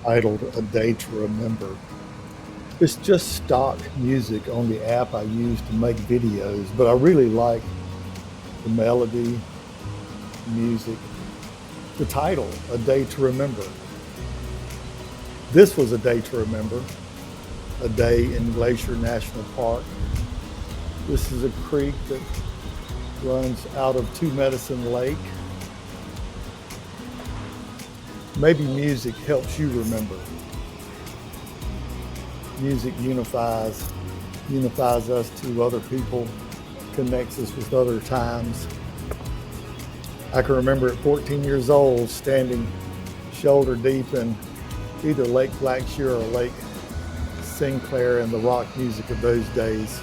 titled A Day to Remember. It's just stock music on the app I use to make videos, but I really like the melody, music, the title, A Day to Remember. This was a day to remember, a day in Glacier National Park. This is a creek that runs out of Two Medicine Lake. Maybe music helps you remember. Music unifies us to other people, connects us with other times. I can remember at 14 years old standing shoulder deep in either Lake Blackshear or Lake Sinclair and the rock music of those days.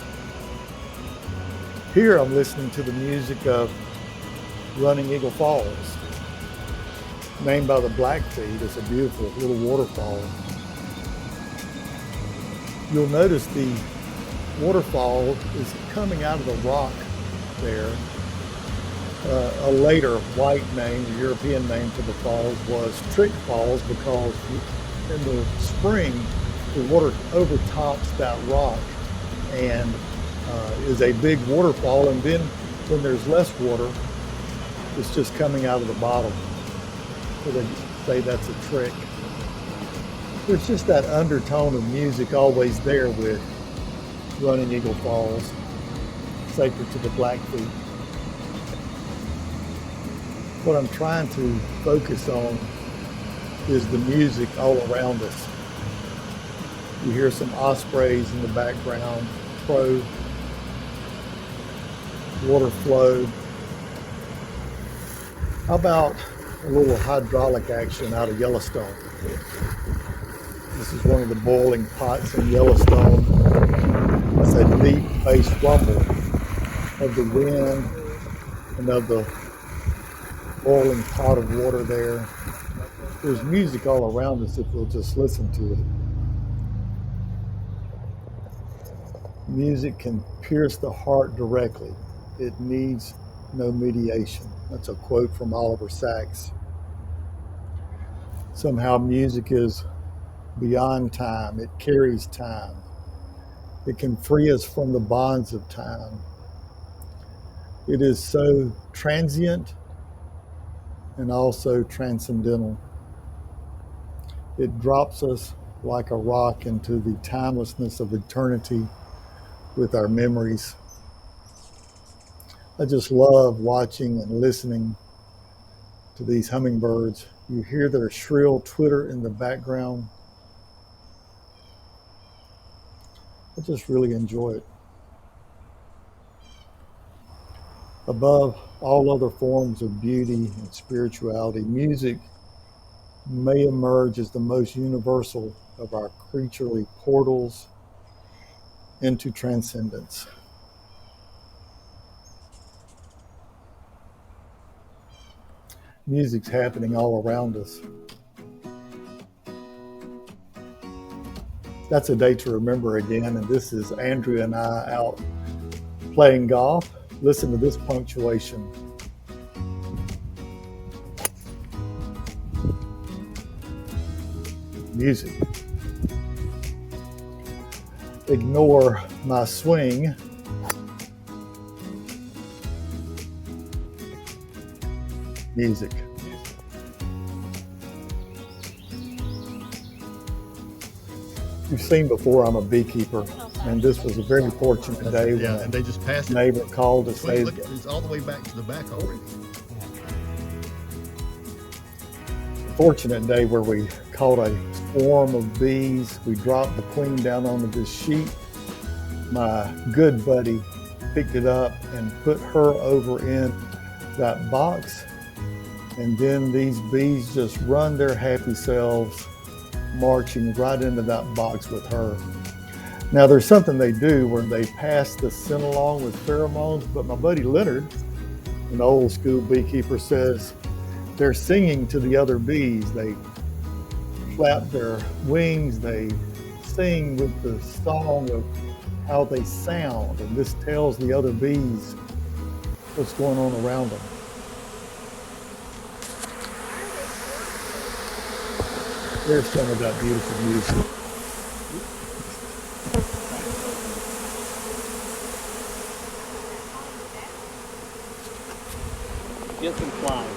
Here I'm listening to the music of Running Eagle Falls, named by the Blackfeet. It's a beautiful little waterfall. You'll notice the waterfall is coming out of the rock there. A later white name, the European name for the falls was Trick Falls, because in the spring the water overtops that rock and is a big waterfall, and then when there's less water, it's just coming out of the bottom. So they say that's a trick. There's just that undertone of music always there with Running Eagle Falls, sacred to the Blackfeet. What I'm trying to focus on is the music all around us. You hear some ospreys in the background, crow, water flow. How about a little hydraulic action out of Yellowstone? This is one of the boiling pots in Yellowstone. It's a deep bass rumble of the wind and of the boiling pot of water there. There's music all around us if we'll just listen to it. Music can pierce the heart directly. It needs no mediation. That's a quote from Oliver Sacks. Somehow music is beyond time. It carries time. It can free us from the bonds of time. It is so transient and also transcendental. It drops us like a rock into the timelessness of eternity with our memories. I just love watching and listening to these hummingbirds. You hear their shrill twitter in the background. I just really enjoy it. Above all other forms of beauty and spirituality, music may emerge as the most universal of our creaturely portals into transcendence. Music's happening all around us. That's a day to remember again, and this is Andrea and I out playing golf. Listen to this punctuation. Music. Ignore my swing. Music. You've seen before, I'm a beekeeper, and this was a very fortunate day when Yeah, and they just passed a it. neighbor called to say, Look, it's all the way back to the back already. fortunate day where we caught a swarm of bees. We dropped the queen down onto this sheet. My good buddy picked it up and put her over in that box. And then these bees just run their happy selves, marching right into that box with her. Now there's something they do where they pass the scent along with pheromones, but my buddy Leonard, an old school beekeeper, says they're singing to the other bees. They flap their wings, they sing with the song of how they sound, and this tells the other bees what's going on around them. There's some of that beautiful music. Get some flying.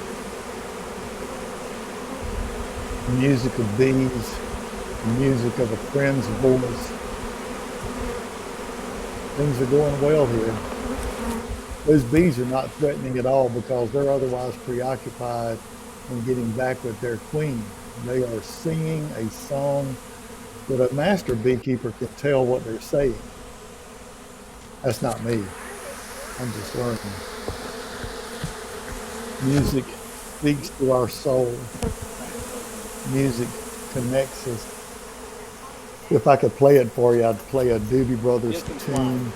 Music of bees, music of a friend's voice. Things are going well here. Those bees are not threatening at all because they're otherwise preoccupied in getting back with their queen. They are singing a song that a master beekeeper can tell what they're saying. That's not me. I'm just learning. Music speaks to our soul. Music connects us. If I could play it for you, I'd play a Doobie Brothers Get some tune.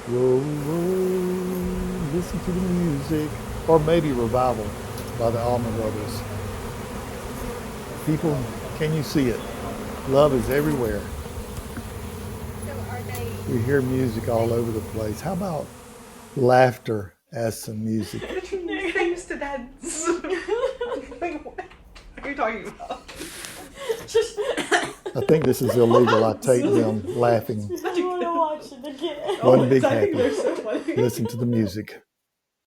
Whoa, whoa, listen to the music. Or maybe Revival by the Allman Brothers. People, can you see it? Love is everywhere. We hear music all over the place. How about laughter as some music? I used to dance. Like, what are you talking about? I think this is illegal. I tape them laughing. I want to watch it again. One big I think happy. they're so funny. Listen to the music.